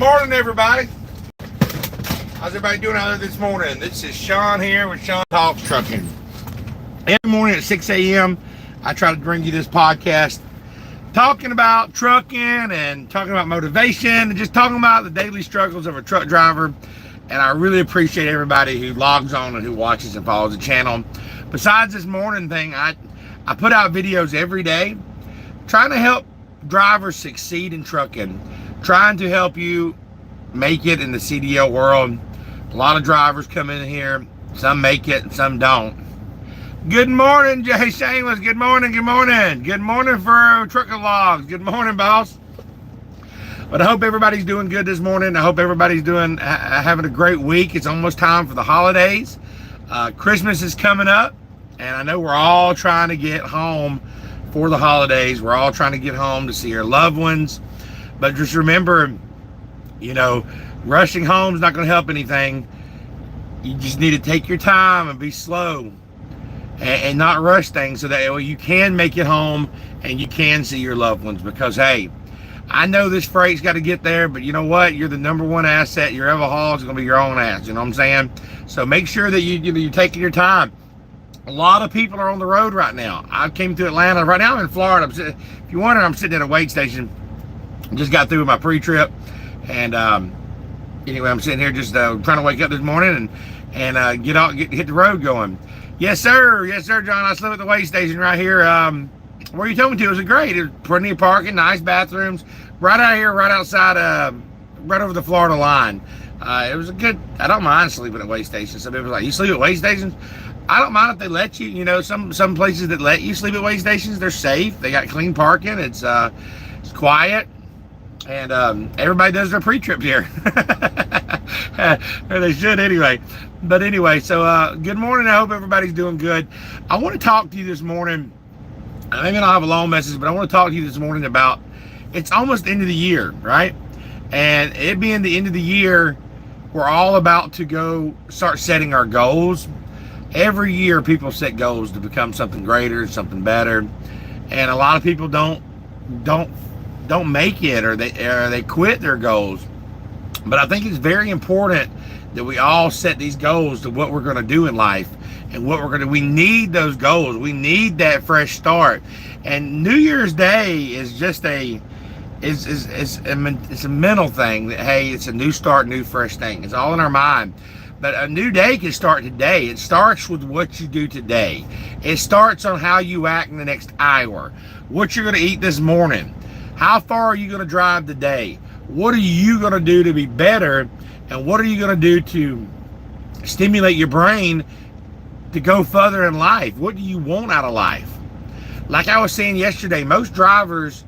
morning, everybody. How's everybody doing out there this morning? This is Shawn here with Shawn Talks Trucking. Every morning at 6 a.m., I try to bring you this podcast talking about trucking and talking about motivation and just talking about the daily struggles of a truck driver. And I really appreciate everybody who logs on and who watches and follows the channel. Besides this morning thing, I put out videos every day trying to help drivers succeed in trucking, trying to help you make it in the CDL world. A lot of drivers come in here, some make it and some don't. Good morning, Jay Shameless. Good morning, good morning. Good morning for Trucker Logs. Good morning, boss. But I hope everybody's doing good this morning. I hope everybody's having a great week. It's almost time for the holidays. Christmas is coming up, and I know we're all trying to get home for the holidays. We're all trying to get home to see our loved ones. But just remember, rushing home is not going to help anything. You just need to take your time and be slow and not rush things so that you can make it home and you can see your loved ones. Because, hey, I know this freight's got to get there, but you know what? You're the number one asset you ever haul is going to be your own ass. You know what I'm saying? So make sure that you're taking your time. A lot of people are on the road right now. I came to Atlanta. Right now I'm in Florida. If you're wondering, I'm sitting at a weigh station. Just got through with my pre-trip. And anyway, I'm sitting here just trying to wake up this morning and hit the road going. Yes, sir. Yes, sir, John. I slept at the weigh station right here. Where you told me to, it was great. There's plenty of parking, nice bathrooms. Right out here, right outside, right over the Florida line. It was a good, I don't mind sleeping at weigh stations. Some people are like, you sleep at weigh stations? I don't mind if they let you. Some places that let you sleep at weigh stations, they're safe. They got clean parking. It's quiet. And everybody does their pre-trips here. Or they should anyway. But anyway, so good morning. I hope everybody's doing good. I want to talk to you this morning. Maybe I'll have a long message, but I want to talk to you this morning about, it's almost the end of the year, right? And it being the end of the year, we're all about to go start setting our goals. Every year people set goals to become something greater, something better. And a lot of people don't make it, or they quit their goals. But I think it's very important that we all set these goals to what we're going to do in life and what we're going to. We need those goals. We need that fresh start. And New Year's Day is just it's a mental thing that, hey, it's a new start, new fresh thing. It's all in our mind. But a new day can start today. It starts with what you do today. It starts on how you act in the next hour, what you're going to eat this morning. How far are you going to drive today? What are you going to do to be better? And what are you going to do to stimulate your brain to go further in life? What do you want out of life? Like I was saying yesterday, most drivers,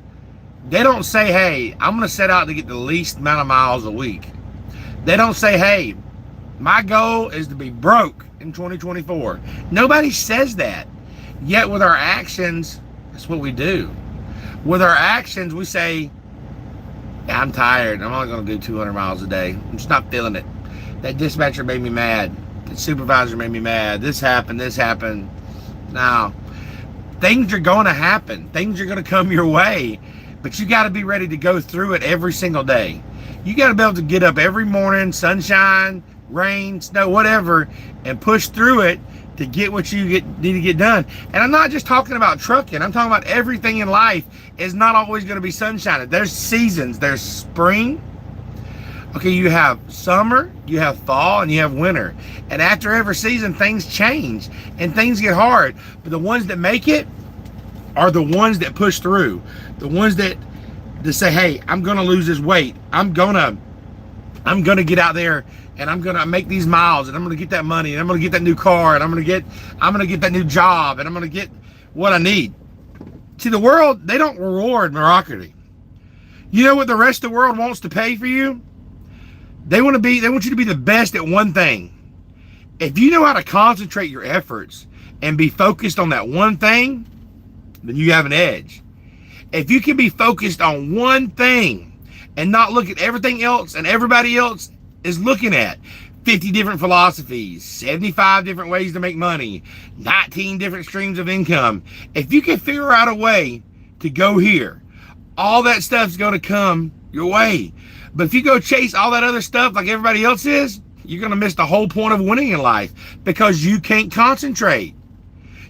they don't say, hey, I'm going to set out to get the least amount of miles a week. They don't say, hey, my goal is to be broke in 2024. Nobody says that. Yet with our actions, that's what we do. With our actions, we say, yeah, I'm tired. I'm only going to do 200 miles a day. I'm just not feeling it. That dispatcher made me mad. The supervisor made me mad. This happened. Now, things are going to happen. Things are going to come your way. But you got to be ready to go through it every single day. You got to be able to get up every morning, sunshine, rain, snow, whatever, and push through it to get what you need to get done. And I'm not just talking about trucking. I'm talking about everything in life is not always going to be sunshine. There's seasons. There's spring. Okay, you have summer, you have fall, and you have winter. And after every season, things change and things get hard. But the ones that make it are the ones that push through. The ones that say, hey, I'm going to lose this weight. I'm going to get out there and I'm going to make these miles, and I'm going to get that money, and I'm going to get that new car, and I'm going to get that new job, and I'm going to get what I need. See, the world, they don't reward mediocrity. You know what the rest of the world wants to pay for you? They want you to be the best at one thing. If you know how to concentrate your efforts and be focused on that one thing, then you have an edge. If you can be focused on one thing and not look at everything else and everybody else is looking at, 50 different philosophies, 75 different ways to make money, 19 different streams of income. If you can figure out a way to go here, all that stuff's going to come your way. But if you go chase all that other stuff like everybody else is, you're going to miss the whole point of winning in life because you can't concentrate.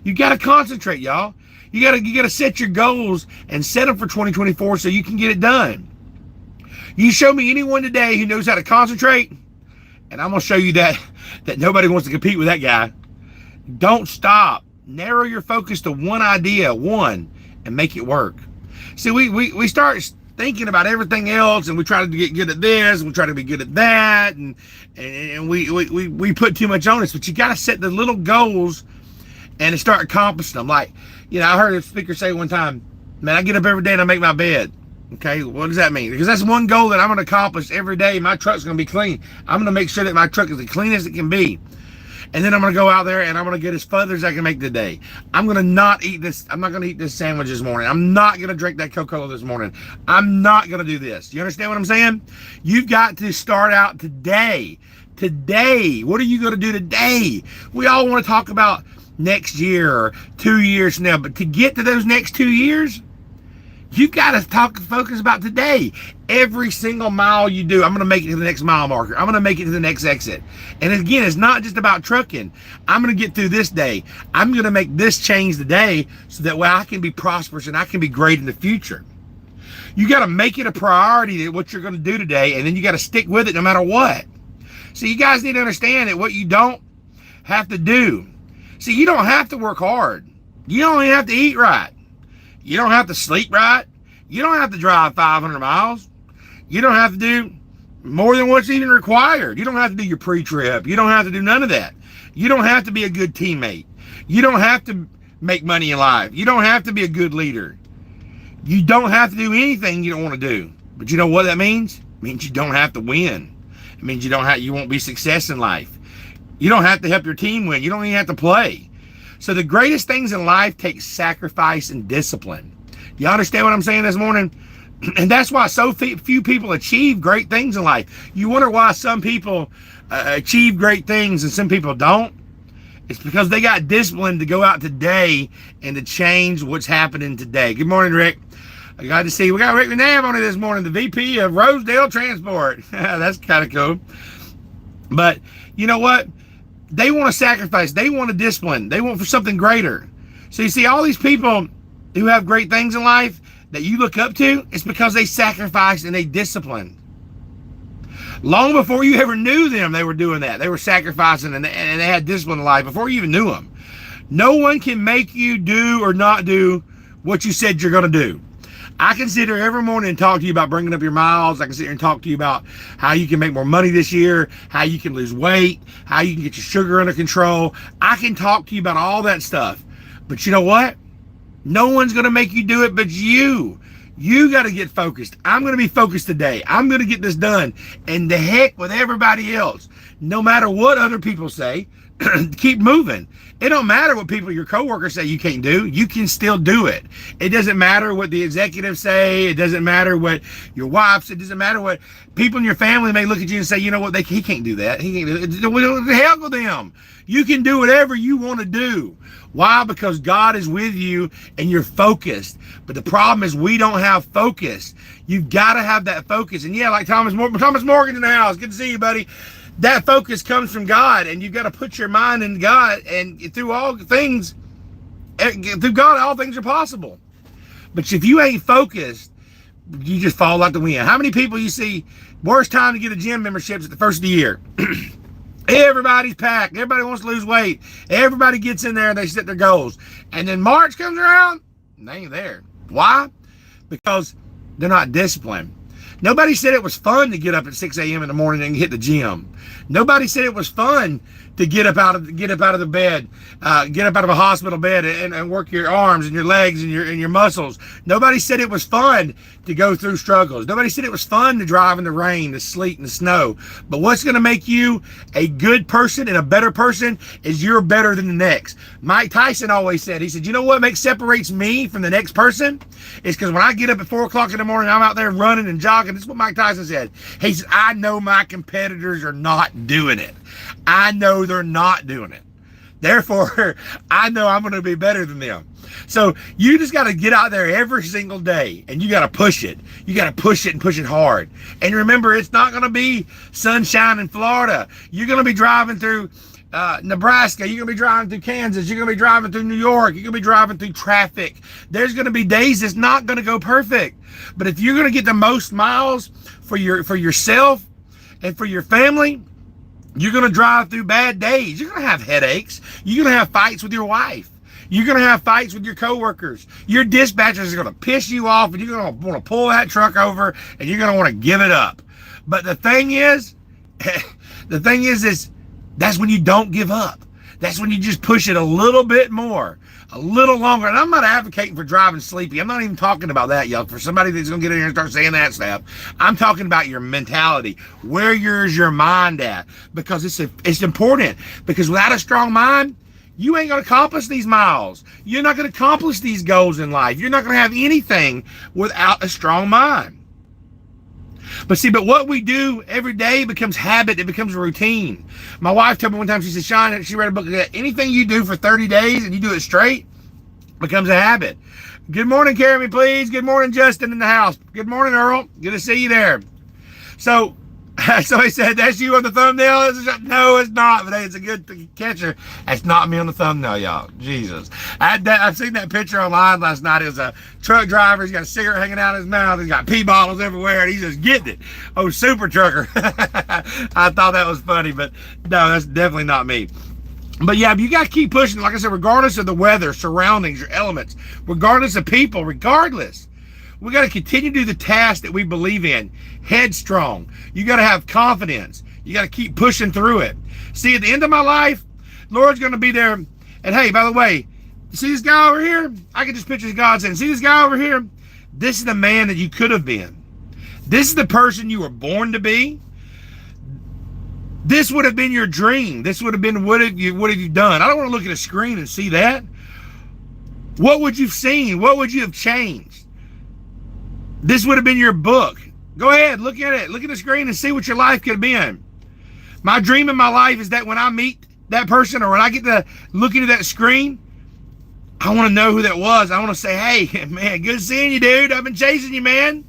You got to concentrate, y'all. You got to set your goals and set them for 2024 so you can get it done. You show me anyone today who knows how to concentrate, and I'm going to show you that nobody wants to compete with that guy. Don't stop. Narrow your focus to one idea, and make it work. See, we start thinking about everything else, and we try to get good at this, and we try to be good at that, and we put too much on us. But you got to set the little goals and start accomplishing them. Like, I heard a speaker say one time, man, I get up every day and I make my bed. Okay, what does that mean? Because that's one goal that I'm going to accomplish every day. My truck's going to be clean. I'm going to make sure that my truck is as clean as it can be. And then I'm going to go out there and I'm going to get as further as I can make today. I'm going to not eat this. I'm not going to eat this sandwich this morning. I'm not going to drink that Coca-Cola this morning. I'm not going to do this. You understand what I'm saying? You've got to start out today. Today. What are you going to do today? We all want to talk about next year or 2 years from now. But to get to those next 2 years, you've got to focus about today. Every single mile you do, I'm going to make it to the next mile marker. I'm going to make it to the next exit. And again, it's not just about trucking. I'm going to get through this day. I'm going to make this change today so that way I can be prosperous and I can be great in the future. You got to make it a priority that what you're going to do today, and then you got to stick with it no matter what. So you guys need to understand that what you don't have to do. See, you don't have to work hard. You don't even have to eat right. You don't have to sleep right. You don't have to drive 500 miles. You don't have to do more than what's even required. You don't have to do your pre-trip. You don't have to do none of that. You don't have to be a good teammate. You don't have to make money in life. You don't have to be a good leader. You don't have to do anything you don't want to do. But you know what that means? It means you don't have to win. It means you won't be success in life. You don't have to help your team win. You don't even have to play. So the greatest things in life take sacrifice and discipline. You understand what I'm saying this morning? And that's why so few people achieve great things in life. You wonder why some people achieve great things and some people don't? It's because they got discipline to go out today and to change what's happening today. Good morning, Rick. I got to see. We got Rick McNabb on it this morning, the VP of Rosedale Transport. That's kind of cool. But you know what? They want to sacrifice. They want to discipline. They want for something greater. So you see all these people who have great things in life that you look up to, it's because they sacrificed and they disciplined. Long before you ever knew them, they were doing that. They were sacrificing and they had discipline in life before you even knew them. No one can make you do or not do what you said you're going to do. I can sit here every morning and talk to you about bringing up your miles. I can sit here and talk to you about how you can make more money this year, how you can lose weight, how you can get your sugar under control. I can talk to you about all that stuff. But you know what? No one's going to make you do it but you. You got to get focused. I'm going to be focused today. I'm going to get this done. And the heck with everybody else. No matter what other people say, keep moving. It don't matter what your coworkers say you can't do. You can still do it. It doesn't matter what the executives say. It doesn't matter what your wife says. It doesn't matter what people in your family may look at you and say, you know what, he can't do that. He can't do it. What the hell with them? You can do whatever you want to do. Why? Because God is with you and you're focused. But the problem is we don't have focus. You've got to have that focus. And yeah, like Thomas Morgan's in the house. Good to see you, buddy. That focus comes from God, and you've got to put your mind in God, and through all things, through God, all things are possible. But if you ain't focused, you just fall out the wind. How many people you see, worst time to get a gym membership is at the first of the year? Everybody's packed. Everybody wants to lose weight. Everybody gets in there and they set their goals. And then March comes around, and they ain't there. Why? Because they're not disciplined. Nobody said it was fun to get up at 6 a.m. in the morning and hit the gym. Nobody said it was fun to get up out of the bed, get up out of a hospital bed and work your arms and your legs and your muscles. Nobody said it was fun to go through struggles. Nobody said it was fun to drive in the rain, the sleet, and the snow. But what's going to make you a good person and a better person is you're better than the next. Mike Tyson always said, he said, you know what separates me from the next person? It's because when I get up at 4 o'clock in the morning, I'm out there running and jogging. This is what Mike Tyson said. He said, I know my competitors are not doing it. I know they're not doing it. Therefore, I know I'm going to be better than them. So you just got to get out there every single day and you got to push it. You got to push it and push it hard. And remember, it's not going to be sunshine in Florida. You're going to be driving through Nebraska. You're going to be driving through Kansas. You're going to be driving through New York. You're going to be driving through traffic. There's going to be days it's not going to go perfect. But if you're going to get the most miles for yourself and for your family, you're going to drive through bad days. You're going to have headaches. You're going to have fights with your wife. You're going to have fights with your coworkers. Your dispatchers are going to piss you off, and you're going to want to pull that truck over, and you're going to want to give it up. But the thing is that's when you don't give up. That's when you just push it a little bit more, a little longer. And I'm not advocating for driving sleepy. I'm not even talking about that, y'all. For somebody that's going to get in here and start saying that stuff, I'm talking about your mentality. Where is your mind at? Because it's important. Because without a strong mind, you ain't going to accomplish these miles. You're not going to accomplish these goals in life. You're not going to have anything without a strong mind. But what we do every day becomes habit. It becomes routine. My wife told me one time, she said, Shawn, she read a book that anything you do for 30 days and you do it straight becomes a habit. Good morning, Carrie, please. Good morning, Justin in the house. Good morning, Earl. Good to see you there. So he said, that's you on the thumbnail? No, it's not, but hey, it's a good catcher. That's not me on the thumbnail, y'all. Jesus. I've seen that picture online last night. It was a truck driver. He's got a cigarette hanging out of his mouth. He's got pee bottles everywhere, and he's just getting it. Oh, super trucker. I thought that was funny, but no, that's definitely not me. But yeah, you got to keep pushing. Like I said, regardless of the weather, surroundings, your elements, regardless of people, regardless. We got to continue to do the task that we believe in. Headstrong. You got to have confidence. You got to keep pushing through it. See, at the end of my life, Lord's going to be there. And hey, by the way, you see this guy over here? I can just picture God saying, see this guy over here? This is the man that you could have been. This is the person you were born to be. This would have been your dream. This would have been what have you done? I don't want to look at a screen and see that. What would you have seen? What would you have changed? This would have been your book. Go ahead, look at it. Look at the screen and see what your life could have been. My dream in my life is that when I meet that person or when I get to look into that screen, I want to know who that was. I want to say, hey, man, good seeing you, dude. I've been chasing you, man.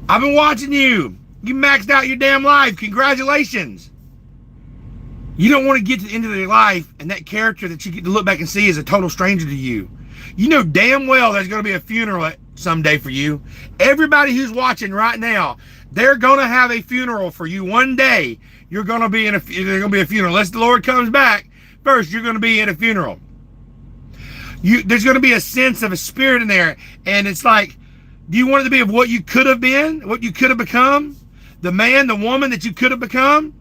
I've been watching you. You maxed out your damn life. Congratulations. You don't want to get to the end of your life and that character that you get to look back and see is a total stranger to you. You know damn well there's going to be a funeral someday for you. Everybody who's watching right now, they're going to have a funeral for you. One day, there's going to be a funeral. Unless the Lord comes back, first you're going to be in a funeral. There's going to be a sense of a spirit in there. And it's like, do you want it to be of what you could have been, what you could have become? The man, the woman that you could have become?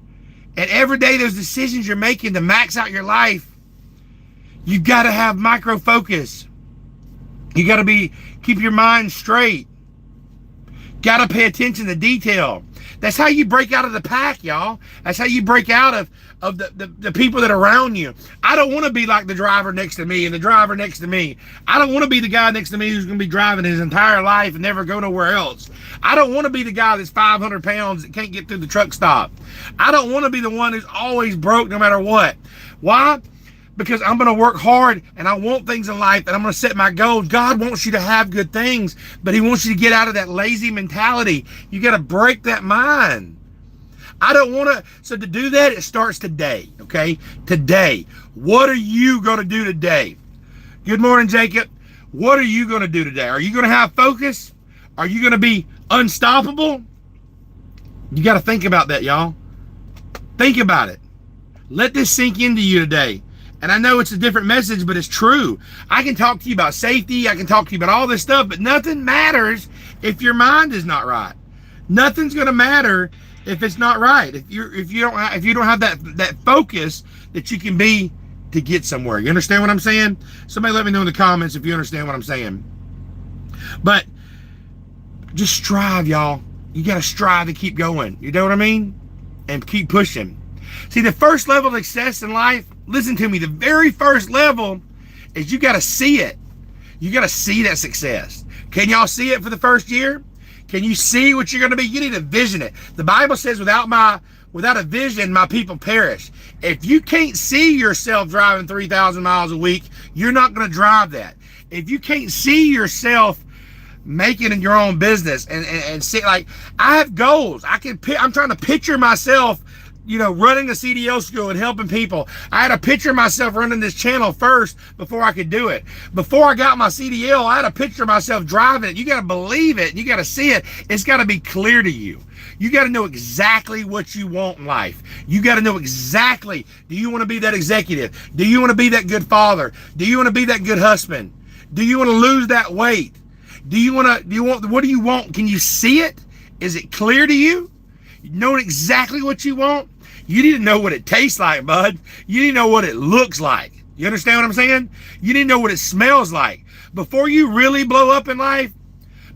And every day those decisions you're making to max out your life, you've got to have micro focus. You got to keep your mind straight. Got to pay attention to detail. That's how you break out of the pack, y'all. That's how you break out of the people that are around you. I don't want to be like the driver next to me and the driver next to me. I don't want to be the guy next to me who's going to be driving his entire life and never go nowhere else. I don't want to be the guy that's 500 pounds that can't get through the truck stop. I don't want to be the one who's always broke no matter what. Why? Because I'm going to work hard and I want things in life and I'm going to set my goals. God wants you to have good things, but he wants you to get out of that lazy mentality. You got to break that mind. I don't want to. So to do that, it starts today, okay? Today. What are you going to do today? Good morning, Jacob. What are you going to do today? Are you going to have focus? Are you going to be unstoppable? You got to think about that, y'all. Think about it. Let this sink into you today. And I know it's a different message, but it's true. I can talk to you about safety. I can talk to you about all this stuff, but nothing matters if your mind is not right. Nothing's going to matter if it's not right. If you don't have that focus that you can be to get somewhere. You understand what I'm saying? Somebody let me know in the comments if you understand what I'm saying. But just strive, y'all. You got to strive to keep going. You know what I mean? And keep pushing. See, the first level of success in life, listen to me, the very first level is you got to see it. You got to see that success. Can y'all see it for the first year? Can you see what you're going to be? You need to vision it. The Bible says without Without a vision, my people perish. If you can't see yourself driving 3,000 miles a week, you're not going to drive that. If you can't see yourself making in your own business and see, like, I have goals. I'm trying to picture myself, running a CDO school and helping people. I had to picture myself running this channel first before I could do it. Before I got my CDL, I had to picture myself driving it. You got to believe it. You got to see it. It's got to be clear to you. You got to know exactly what you want in life. You got to know exactly, do you want to be that executive? Do you want to be that good father? Do you want to be that good husband? Do you want to lose that weight? What do you want? Can you see it? Is it clear to you? You know exactly what you want? You need to know what it tastes like, bud. You need to know what it looks like. You understand what I'm saying? You need to know what it smells like. Before you really blow up in life,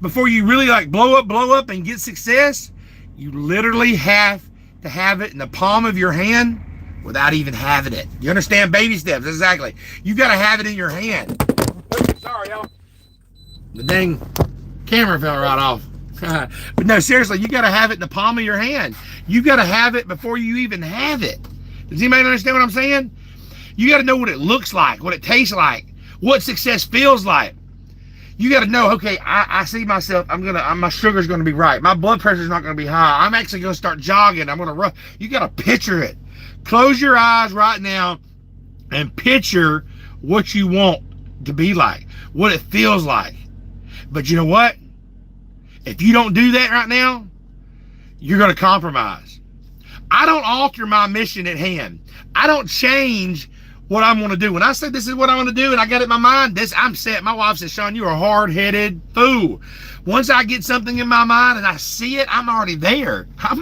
before you really blow up and get success, you literally have to have it in the palm of your hand without even having it. You understand? Baby steps, exactly. You got to have it in your hand. Sorry, y'all. The dang camera fell right off. But no, seriously, you got to have it in the palm of your hand. You got to have it before you even have it. Does anybody understand what I'm saying? You got to know what it looks like, what it tastes like, what success feels like. You got to know, okay, I see myself, my sugar's going to be right. My blood pressure's not going to be high. I'm actually going to start jogging. I'm going to run. You got to picture it. Close your eyes right now and picture what you want to be like, what it feels like. But you know what? If you don't do that right now, you're going to compromise. I don't alter my mission at hand. I don't change what I'm going to do. When I say this is what I want to do and I got it in my mind, I'm set. My wife says, Shawn, you're a hard-headed fool. Once I get something in my mind and I see it, I'm already there. I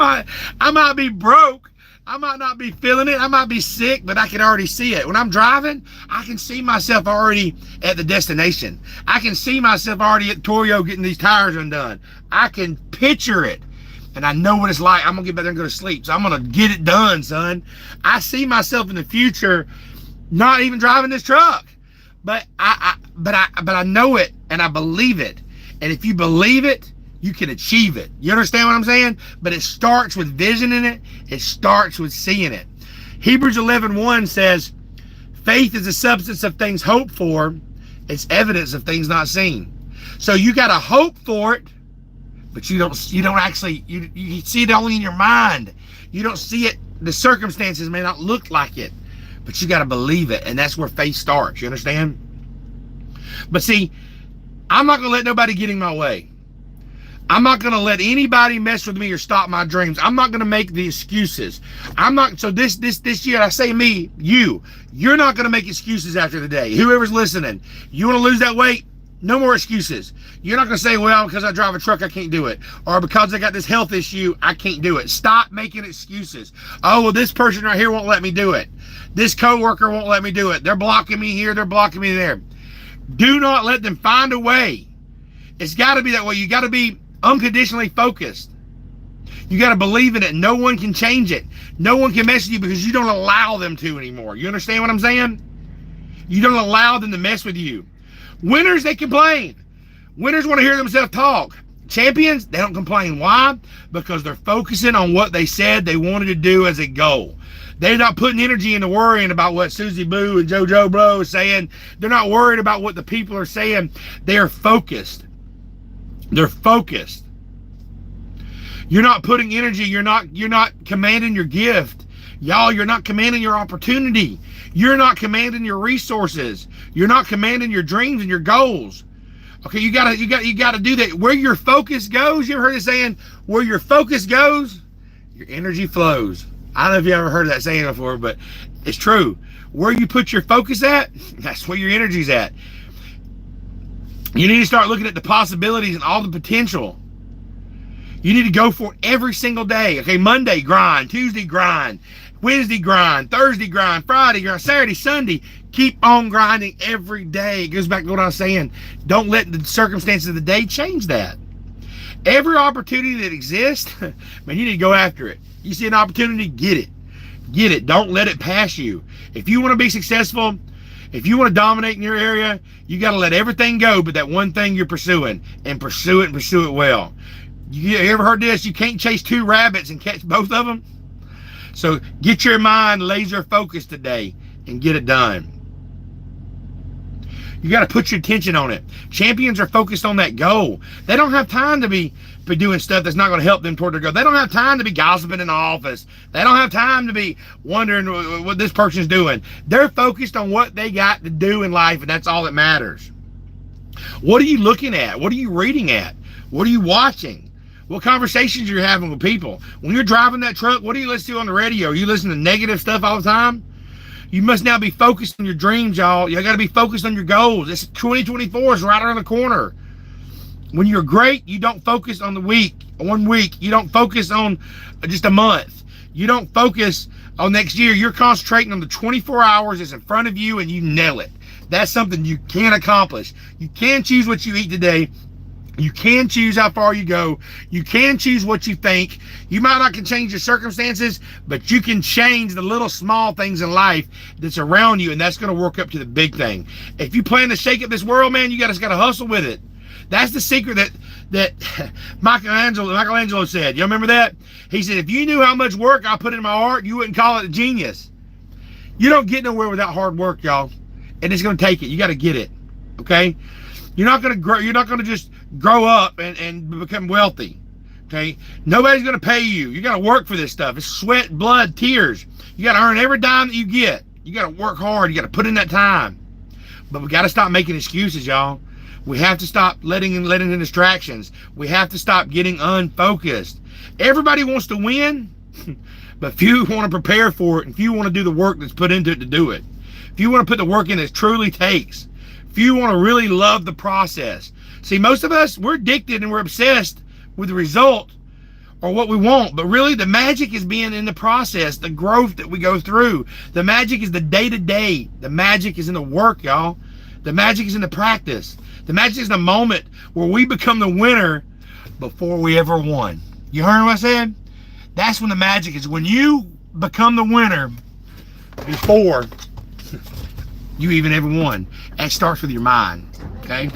might be broke. I might not be feeling it. I might be sick, but I can already see it. When I'm driving, I can see myself already at the destination. I can see myself already at Toyo getting these tires undone. I can picture it. And I know what it's like. I'm going to get back there and go to sleep. So I'm going to get it done, son. I see myself in the future not even driving this truck. But I know it and I believe it. And if you believe it, you can achieve it. You understand what I'm saying? But it starts with vision in it. It starts with seeing it. Hebrews 11:1 says, faith is the substance of things hoped for. It's evidence of things not seen. So you got to hope for it, but you don't actually, you see it only in your mind. You don't see it. The circumstances may not look like it, but you got to believe it. And that's where faith starts. You understand? But see, I'm not going to let nobody get in my way. I'm not going to let anybody mess with me or stop my dreams. I'm not going to make the excuses. So this year, I say me, you're not going to make excuses after the day. Whoever's listening, you want to lose that weight? No more excuses. You're not going to say, well, because I drive a truck, I can't do it. Or because I got this health issue, I can't do it. Stop making excuses. Oh, well, this person right here won't let me do it. This coworker won't let me do it. They're blocking me here. They're blocking me there. Do not let them find a way. It's got to be that way. You got to be unconditionally focused. You got to believe in it. No one can change it. No one can mess with you because you don't allow them to anymore. You understand what I'm saying? You don't allow them to mess with you. Winners, they complain. Winners want to hear themselves talk. Champions, they don't complain. Why? Because they're focusing on what they said they wanted to do as a goal. They're not putting energy into worrying about what Susie Boo and JoJo Blow is saying. They're not worried about what the people are saying. They are focused. They're focused. You're not putting energy. You're not commanding your gift. Y'all, you're not commanding your opportunity. You're not commanding your resources. You're not commanding your dreams and your goals. Okay, you gotta do that. Where your focus goes, you ever heard it saying, where your focus goes, your energy flows. I don't know if you ever heard that saying before, but it's true. Where you put your focus at, that's where your energy's at. You need to start looking at the possibilities and all the potential. You need to go for it every single day. Okay, Monday, grind. Tuesday, grind. Wednesday, grind. Thursday, grind. Friday, grind. Saturday, Sunday. Keep on grinding every day. It goes back to what I was saying. Don't let the circumstances of the day change that. Every opportunity that exists, man, you need to go after it. You see an opportunity, get it. Get it. Don't let it pass you. If you want to be successful, if you want to dominate in your area, you got to let everything go but that one thing you're pursuing, and pursue it and pursue it well. You ever heard this? You can't chase two rabbits and catch both of them. So get your mind laser focused today and get it done. You got to put your attention on it. Champions are focused on that goal. They don't have time to be doing stuff that's not going to help them toward their goal. They don't have time to be gossiping in the office. They don't have time to be wondering what this person's doing. They're focused on what they got to do in life, and that's all that matters. What are you looking at? What are you reading at? What are you watching? What conversations you're having with people? When you're driving that truck, what do you listen to on the radio? Are you listening to negative stuff all the time? You must now be focused on your dreams, y'all. You got to be focused on your goals. This 2024 is right around the corner. When you're great, you don't focus on the week, 1 week. You don't focus on just a month. You don't focus on next year. You're concentrating on the 24 hours that's in front of you, and you nail it. That's something you can accomplish. You can choose what you eat today. You can choose how far you go. You can choose what you think. You might not can change your circumstances, but you can change the little small things in life that's around you, and that's going to work up to the big thing. If you plan to shake up this world, man, you just got to hustle with it. That's the secret that Michelangelo said. You remember that? He said, if you knew how much work I put in my art, you wouldn't call it a genius. You don't get nowhere without hard work, y'all. And it's going to take it. You got to get it. Okay? You're not going to grow. You're not going to just grow up and become wealthy. Okay? Nobody's going to pay you. You got to work for this stuff. It's sweat, blood, tears. You got to earn every dime that you get. You got to work hard. You got to put in that time. But we got to stop making excuses, y'all. We have to stop letting in distractions. We have to stop getting unfocused. Everybody wants to win, but few want to prepare for it, and few want to do the work that's put into it to do it. Few want to put the work in it truly takes. Few want to really love the process. See, most of us, we're addicted and we're obsessed with the result or what we want, but really the magic is being in the process, the growth that we go through. The magic is the day-to-day. The magic is in the work, y'all. The magic is in the practice. The magic is the moment where we become the winner before we ever won. You heard what I said? That's when the magic is. When you become the winner before you even ever won. That starts with your mind, okay?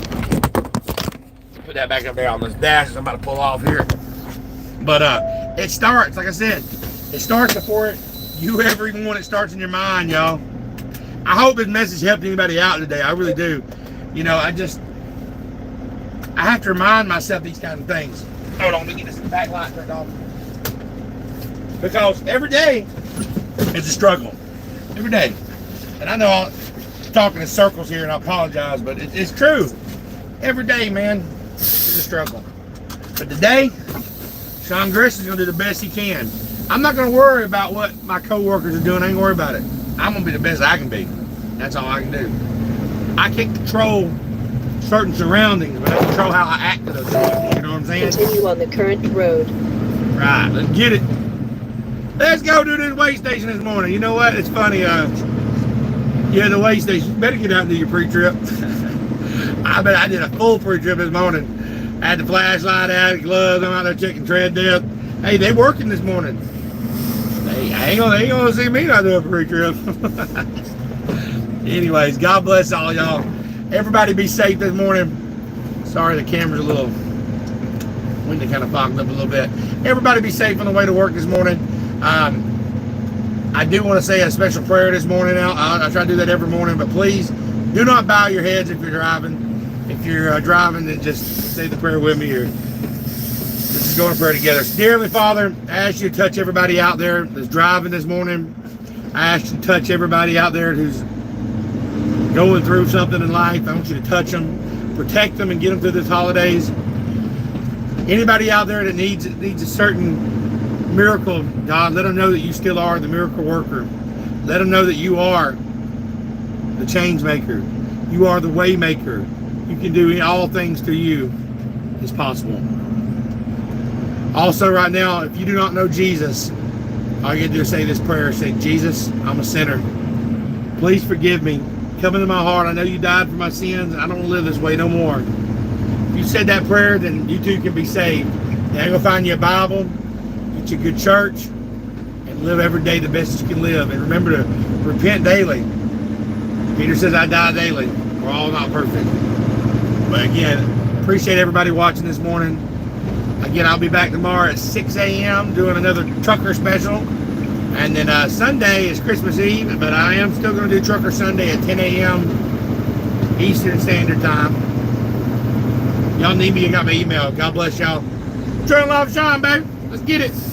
Put that back up there on this dash. I'm about to pull off here. But it starts, like I said, it starts before you ever even won. It starts in your mind, y'all. I hope this message helped anybody out today. I really do. You know, I have to remind myself these kind of things. Hold on, let me get this back light turned off. Because every day is a struggle. Every day. And I know I'm talking in circles here, and I apologize, but it's true. Every day, man, is a struggle. But today, Shawn Grissom's going to do the best he can. I'm not going to worry about what my co-workers are doing. I ain't going to worry about it. I'm going to be the best I can be. That's all I can do. I can't control certain surroundings, but I control how I act to those things. You know what I'm saying? Continue on the current road. Right, let's get it. Let's go to this weigh station this morning. You know what? It's funny. Yeah, the weigh station. You better get out and do your pre-trip. I bet I did a full pre-trip this morning. I had the flashlight out, gloves. I'm out there checking tread depth. Hey, they working this morning. They ain't gonna see me not do a pre-trip. Anyways, God bless all y'all. Everybody be safe this morning. Sorry, the camera's a little windy, kind of fogged up a little bit. Everybody be safe on the way to work this morning. I do want to say a special prayer this morning. I try to do that every morning, but please do not bow your heads if you're driving. If you're driving, then just say the prayer with me, or let's just go in prayer together. So, dear Heavenly Father, I ask you to touch everybody out there that's driving this morning. I ask you to touch everybody out there who's going through something in life. I want you to touch them, protect them, and get them through this holidays. Anybody out there that needs a certain miracle, God, let them know that you still are the miracle worker. Let them know that you are the change maker. You are the way maker. You can do all things to you is possible. Also, right now, if you do not know Jesus, all you get to do is say this prayer. Say, Jesus, I'm a sinner. Please forgive me. Come into my heart. I know you died for my sins. I don't want to live this way no more. If you said that prayer, then you too can be saved. Now go find you a Bible, get you a good church, and live every day the best you can live. And remember to repent daily. Peter says, I die daily. We're all not perfect. But again, appreciate everybody watching this morning. Again, I'll be back tomorrow at 6 a.m. doing another trucker special. And then Sunday is Christmas Eve, but I am still going to do Trucker Sunday at 10 a.m. Eastern Standard Time. Y'all need me, you got my email. God bless y'all. True love, Shawn, baby. Let's get it.